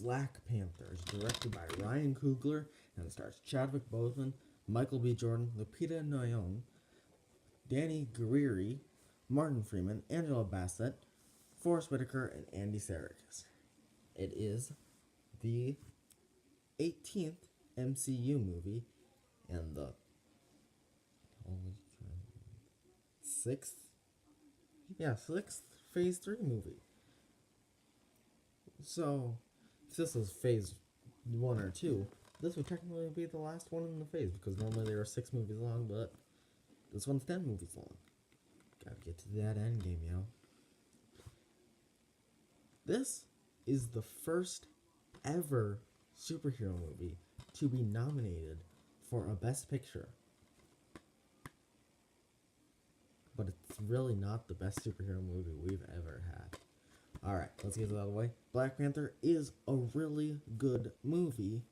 Black Panther is directed by Ryan Coogler and stars Chadwick Boseman, Michael B. Jordan, Lupita Nyong'o, Danny Guerrieri, Martin Freeman, Angela Bassett, Forrest Whitaker, and Andy Serkis. It is the 18th MCU movie and the sixth, sixth Phase 3 movie. So, if this was Phase 1 or 2, this would technically be the last one in the phase, because normally there are 6 movies long, but this one's 10 movies long. Gotta get to that end game, yo. This is the first ever superhero movie to be nominated for a Best Picture. But it's really not the best superhero movie we've ever had. Alright, let's get it out of the way. Black Panther is a really good movie.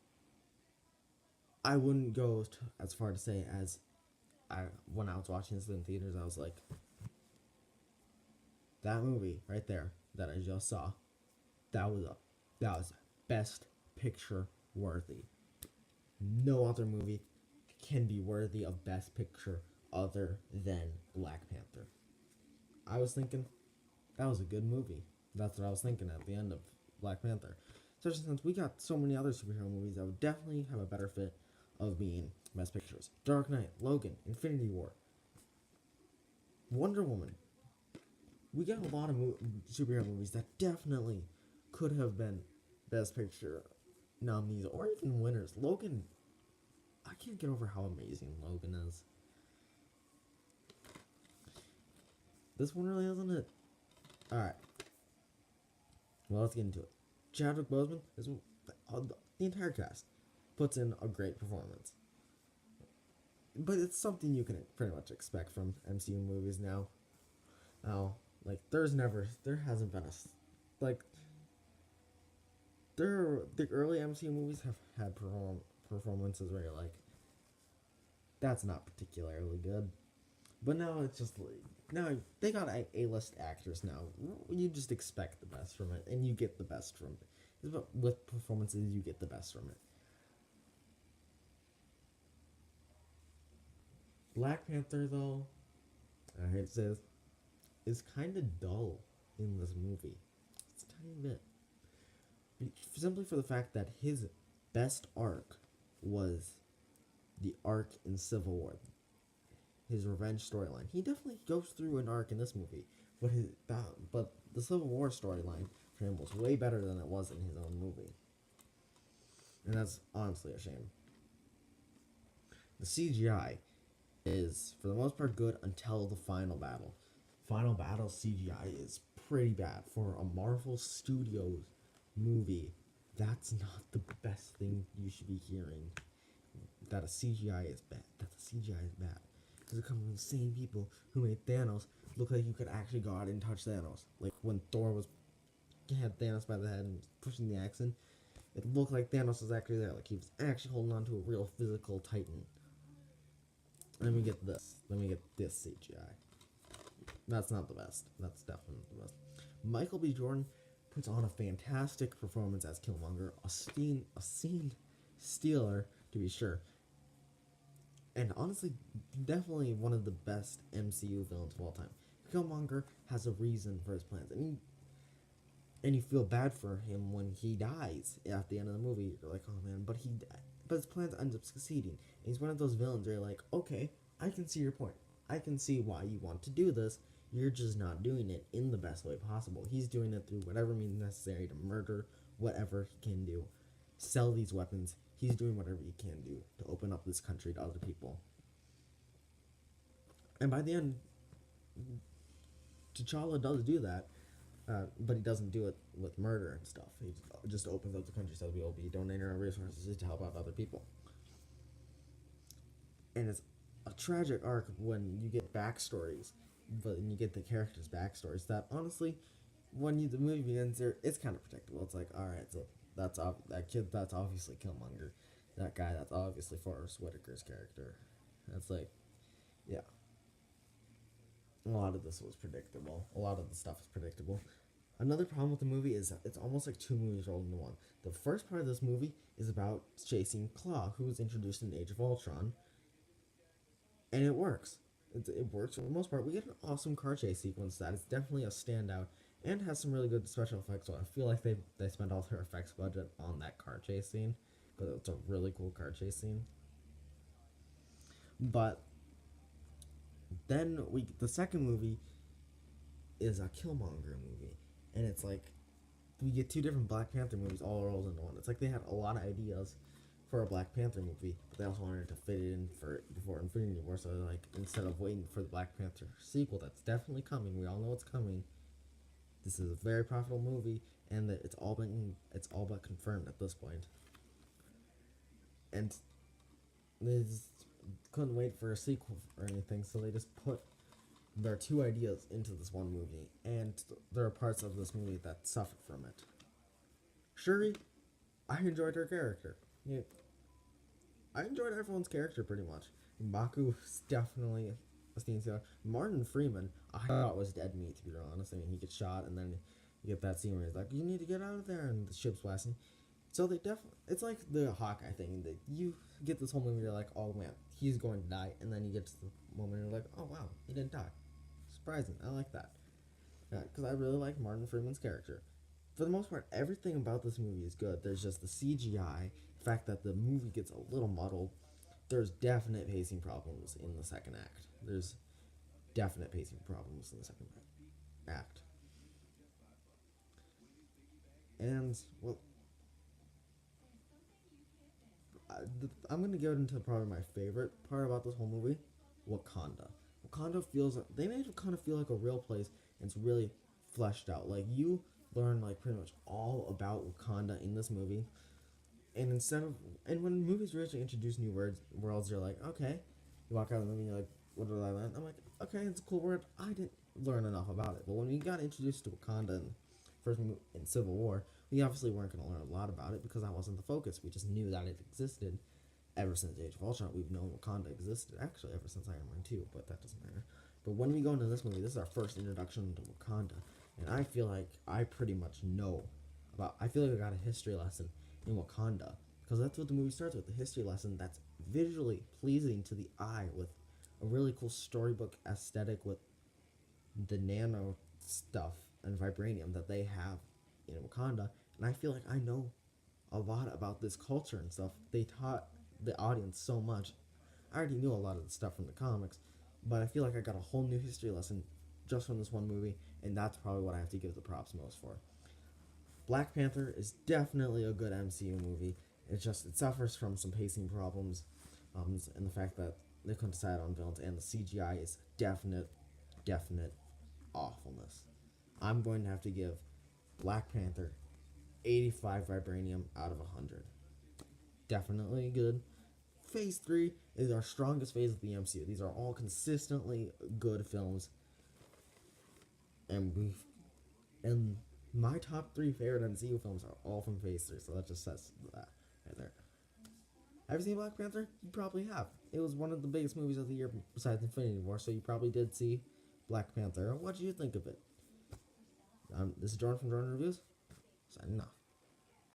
I wouldn't go as far to say as when I was watching this in theaters, I was like, that movie right there that I just saw, that was Best Picture worthy. No other movie can be worthy of Best Picture other than Black Panther. I was thinking that was a good movie. That's what I was thinking at the end of Black Panther. Especially since we got so many other superhero movies that would definitely have a better fit of being Best Pictures. Dark Knight, Logan, Infinity War, Wonder Woman. We got a lot of superhero movies that definitely could have been Best Picture nominees or even winners. Logan, I can't get over how amazing Logan is. This one really isn't it. Alright. Well, let's get into it. Chadwick Boseman, the entire cast, puts in a great performance. But it's something you can pretty much expect from MCU movies now. Now, like, there hasn't been the early MCU movies have had performances where you're like, that's not particularly good. But now it's just like, now they got A-list actors now. You just expect the best from it, and you get the best from it. With performances, you get the best from it. Black Panther, though, I hate to say this, is kind of dull in this movie. It's a tiny bit. Simply for the fact that his best arc was the arc in Civil War. His revenge storyline. He definitely goes through an arc in this movie, but the Civil War storyline for him was way better than it was in his own movie. And that's honestly a shame. The CGI is, for the most part, good until the final battle. Final battle CGI is pretty bad. For a Marvel Studios movie, that's not the best thing you should be hearing. That a CGI is bad. Because it comes from the same people who made Thanos look like you could actually go out and touch Thanos. Like when Thor had Thanos by the head and pushing the axe in, it looked like Thanos was actually there. Like he was actually holding on to a real physical titan. Let me get this CGI. That's not the best. That's definitely the best. Michael B. Jordan puts on a fantastic performance as Killmonger, a scene stealer to be sure. And honestly, definitely one of the best MCU villains of all time. Killmonger has a reason for his plans, and you feel bad for him when he dies at the end of the movie. You're like, oh man, but his plans end up succeeding. And he's one of those villains where you're like, okay, I can see your point. I can see why you want to do this. You're just not doing it in the best way possible. He's doing it through whatever means necessary to murder whatever he can do. Sell these weapons. He's doing whatever he can do to open up this country to other people. And by the end, T'Challa does do that, but he doesn't do it with murder and stuff. He just opens up the country so that we'll be donating our resources to help out other people. And it's a tragic arc when you get backstories, but you get the characters' backstories that honestly, when the movie begins, it's kind of predictable. It's like, alright, so that kid, that's obviously Killmonger. That guy, that's obviously Forrest Whitaker's character. That's like, yeah. A lot of this was predictable. A lot of the stuff is predictable. Another problem with the movie is that it's almost like two movies rolled into one. The first part of this movie is about chasing Claw, who was introduced in Age of Ultron, and it works. It works for the most part. We get an awesome car chase sequence that is definitely a standout and has some really good special effects. So I feel like they spent all their effects budget on that car chase scene because it's a really cool car chase scene. But then the second movie is a Killmonger movie, and it's like we get two different Black Panther movies all rolled into one. It's like they had a lot of ideas for a Black Panther movie, but they also wanted to fit it in before Infinity War. So like instead of waiting for the Black Panther sequel, that's definitely coming. We all know it's coming. This is a very profitable movie, and that it's all but confirmed at this point. And they just couldn't wait for a sequel or anything, so they just put their two ideas into this one movie, and there are parts of this movie that suffer from it. Shuri, I enjoyed her character. Yeah, I enjoyed everyone's character pretty much. Mbaku is definitely a steam sailor. Martin Freeman, I thought was dead meat, to be real honest. I mean, he gets shot, and then you get that scene where he's like, "You need to get out of there," and the ship's blasting. So they definitely, it's like the Hawkeye thing. That you get this whole movie, you're like, "Oh man, he's going to die," and then you get to the moment, you're like, "Oh wow, he didn't die." Surprising. I like that. Because I really like Martin Freeman's character. For the most part, everything about this movie is good. There's just the CGI, the fact that the movie gets a little muddled. There's definite pacing problems in the second act. There's definite pacing problems in the second act. And, well, I'm going to get into probably my favorite part about this whole movie, Wakanda. Wakanda feels like, they made Wakanda feel like a real place, and it's really fleshed out. Like, you learn, like, pretty much all about Wakanda in this movie. And when movies originally introduce new worlds, you're like, okay. You walk out of the movie and you're like, what did I learn? I'm like, okay, it's a cool word. I didn't learn enough about it. But when we got introduced to Wakanda in Civil War, we obviously weren't going to learn a lot about it because that wasn't the focus. We just knew that it existed. Ever since Age of Ultron, we've known Wakanda existed. Actually, ever since Iron Man 2, but that doesn't matter. But when we go into this movie, this is our first introduction to Wakanda. And I feel like I pretty much know I feel like I got a history lesson in Wakanda. Because that's what the movie starts with, the history lesson that's visually pleasing to the eye with a really cool storybook aesthetic with the nano stuff and vibranium that they have in Wakanda. And I feel like I know a lot about this culture and stuff. They taught the audience so much. I already knew a lot of the stuff from the comics, but I feel like I got a whole new history lesson just from this one movie, and that's probably what I have to give the props most for. Black Panther is definitely a good MCU movie. It suffers from some pacing problems, and the fact that they couldn't decide on villains, and the CGI is definite awfulness. I'm going to have to give Black Panther 85 vibranium out of 100. Definitely good. Phase 3 is our strongest phase of the MCU. These are all consistently good films, and my top 3 favorite MCU films are all from Phase 3, so that just says that right there. Have you seen Black Panther? You probably have. It was one of the biggest movies of the year besides Infinity War, so you probably did see Black Panther. What did you think of it? This is Jordan from Jordan Reviews, signing off.